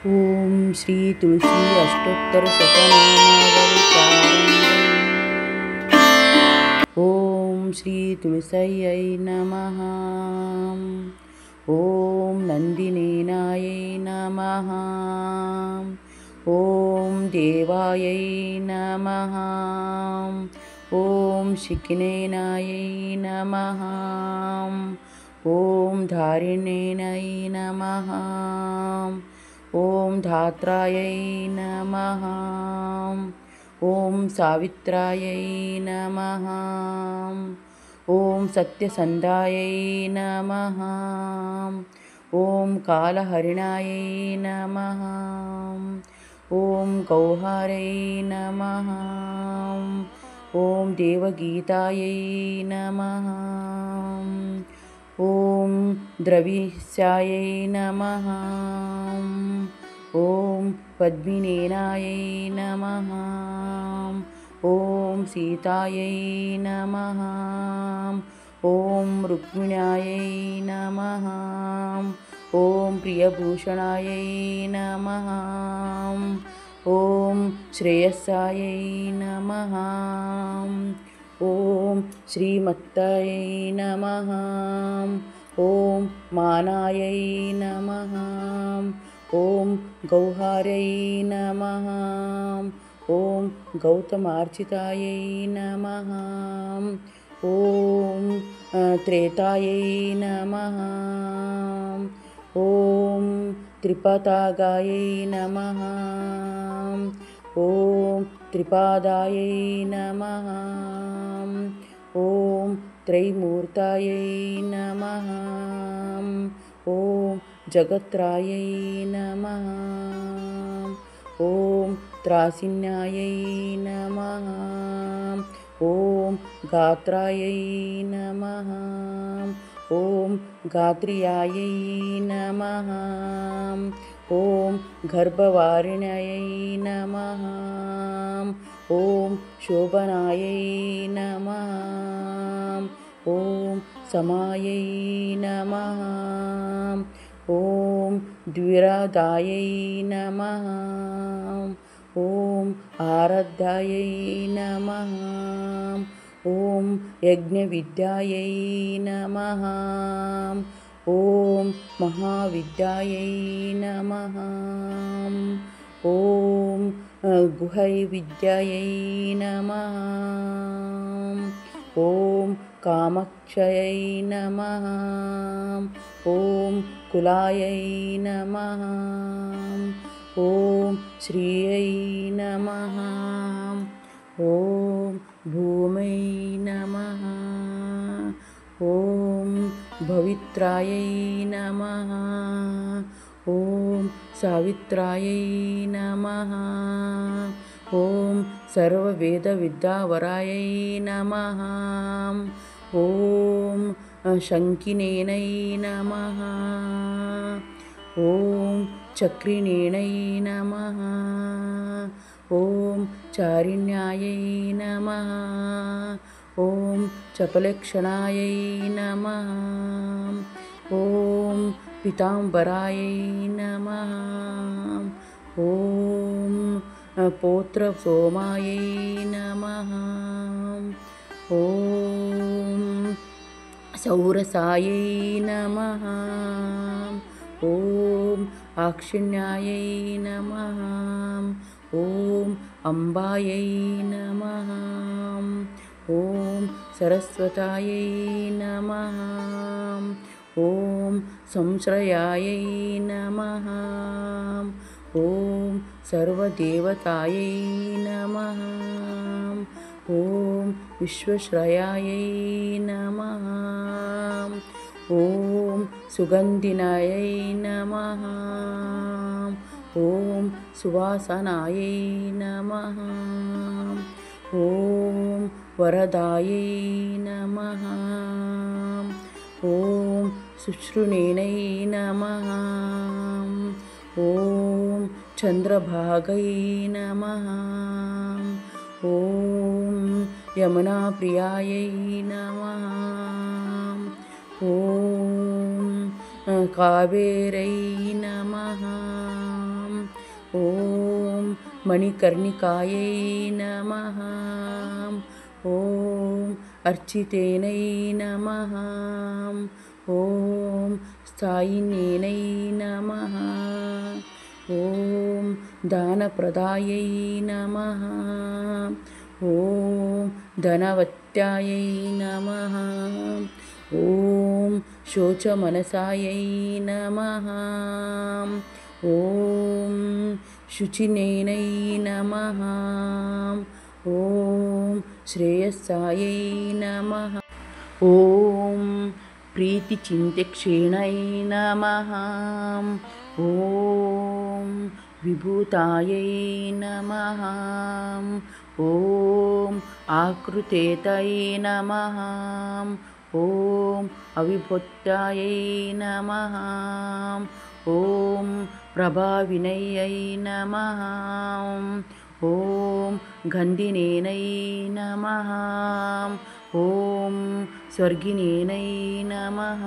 ओम श्री तुलसी अष्टोत्तर शतनामावली ओम श्री तुलस्यै नमः। ओम नंदिनेनायै नमः। ओम देवायै नमः। ओम शिखिनेनायै नमः। ओम धारिण्यै नमः। ओम धात्रायै नमः। ओम सावित्रायै नमः। ओम सत्यसन्धायै नमः। ओम कालहरिणायै नमः। ओम गौहारै नमः। ओम देवगीतायै नमः। ओम द्रविष्यायै नमः। ओम पद्मिनेनायै नमः। ओम सीतायै नमः। ओम रुक्मिण्यायै नमः। ओम प्रियभूषणायै नमः। ओम श्रेयस्सायै नमः। ओम श्रीमत्तये नमः। ओम मानायै नमः। ओम गौहारै नमः। ओम गौतमार्चितायै नमः। ओम त्रेतायै नमः। ओम त्रिपतागायै नमः। ओम त्रिपादायै नमः। ओम त्रैमूर्तायै नमः। ओम जगत्रायै नमः। ओम त्रासिन्यायै नमः। ओम गात्रायै नमः। ओम गात्रियायै नमः। ओम गर्भवारिण्यायै नमः। ओम शोभनायै नमः। ओम समायै नमः। ओम द्विरादायै नमः। ओम आराध्यायै नमः। ओम यज्ञविद्यायै नमः। ओम महाविद्यायै नमः। ओम गुहैविद्यायै नमः। ओम कामक्षयै नमः। ओम कुलायै नमः। ओम श्रियै नमः। ओम भूमै नमः। ओम भवित्रायै नमः। ओम सावित्रायै नमः। ओम सर्ववेदविद्यावरायै नमः। ओम शङ्किनेनै नमः। ओम चक्रिणेनै नमः। ओम चारिण्यायै नमः। ओम चपलक्षणायै नमः। ओम पीताम्बरायै नमः। ओम पौत्रसोमायै नमः। ओम सौरसायै नमः। ओम आक्षिण्यायै नमः। ओम अम्बायै नमः। ओम सरस्वत्यै नमः। ओम संश्रयायै नमः। ओम सर्वदेवतायै नमः। ओम विश्वश्रयायै नमः। ओम सुगन्धिनायै नमः। ओम सुवासनायै नमः। ओम वरदायै नमः। ओम शुश्रुणिनै नमः। ओम चन्द्रभागै नमः। ओम यमुनाप्रियायै नमः। ओम कावेरै नमः। ॐ मणिकर्णिकायै नमः। ॐ अर्चितेनै नमः। ॐ स्थायिन्यै नमः। ॐ दानप्रदायै नमः। ॐ धनवत्यायै नमः। ॐ शोचमनसायै नमः। ॐ शुचिनेनै नमः। ॐ श्रेयस्सायै नमः। ॐ प्रीतिचिन्त्यक्षीणै नमः। ॐ विभूतायै नमः। ॐ आकृतेतये नमः। ॐ अविभूत्यायै नमः। ॐ प्रभाविन्यै नमः। ॐ गन्धिनेनै नमः। ॐ स्वर्गिनेनै नमः।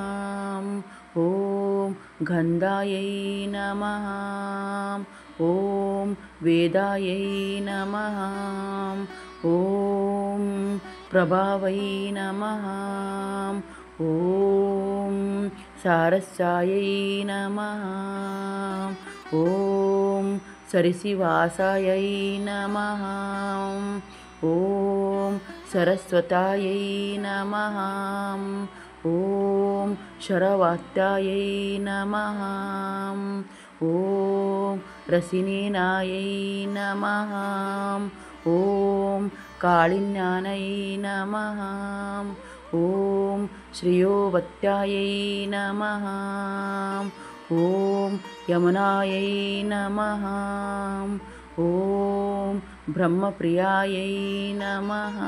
ॐ गन्धायै नमः। ॐ वेदायै नमः। ॐ प्रभावै नमः। ॐ सारस्यायै नमः। ॐ सरिसिवासायै नमः। ॐ सरस्वत्यायै नमः। ॐ शरवात्यायै नमः। ॐ रसिनीनायै नमः। ॐ काळिन्यानै नमः। ॐ श्रियोवत्यायै नमः। ॐ यमुनायै नमः। ॐ ब्रह्मप्रियायै नमः।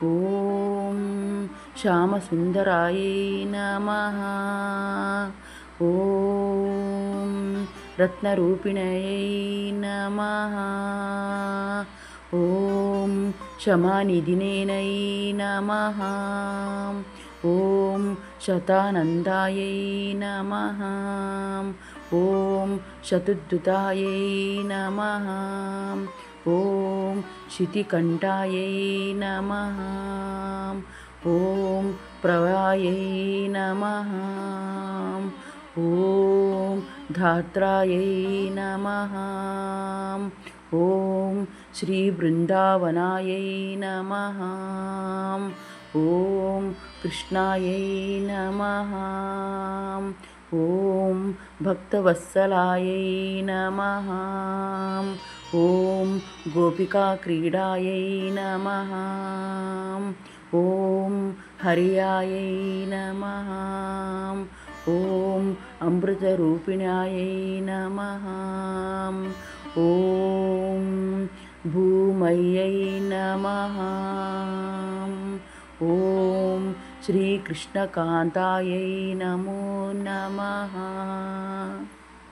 ॐ श्यामसुन्दरायै नमः। ॐ रत्नरूपिण्यै नमः। ॐ क्षमानिधिनेनै नमः। ॐ शतानन्दायै नमः। ॐ शतुद्रुतायै नमः। ॐ शितिकण्ठायै नमः। ॐ प्रवायै नमः। ॐ धात्रायै नमः। ॐ श्रीवृन्दावनायै नमः। ॐ कृष्णायै नमः। ॐ भक्तवत्सलायै नमः। ॐ गोपिकाक्रीडायै नमः। ॐ हर्यायै नमः। ॐ अमृतरूपिण्यायै नमः। ॐ भूमयै नमः। ॐ श्रीकृष्णकान्तायै नमो नमः।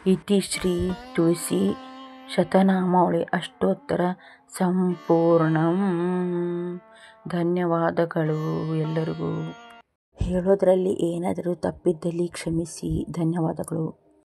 इति ಶ್ರೀ ತುಳಸಿ ಶತನಾಮಾವಳಿ ಅಷ್ಟೋತ್ತರ ಸಂಪೂರ್ಣಂ. ಧನ್ಯವಾದಗಳು ಎಲ್ಲರಿಗೂ. ಹೇಳೋದ್ರಲ್ಲಿ ಏನಾದರೂ ತಪ್ಪಿದ್ದಲ್ಲಿ ಕ್ಷಮಿಸಿ. ಧನ್ಯವಾದಗಳು.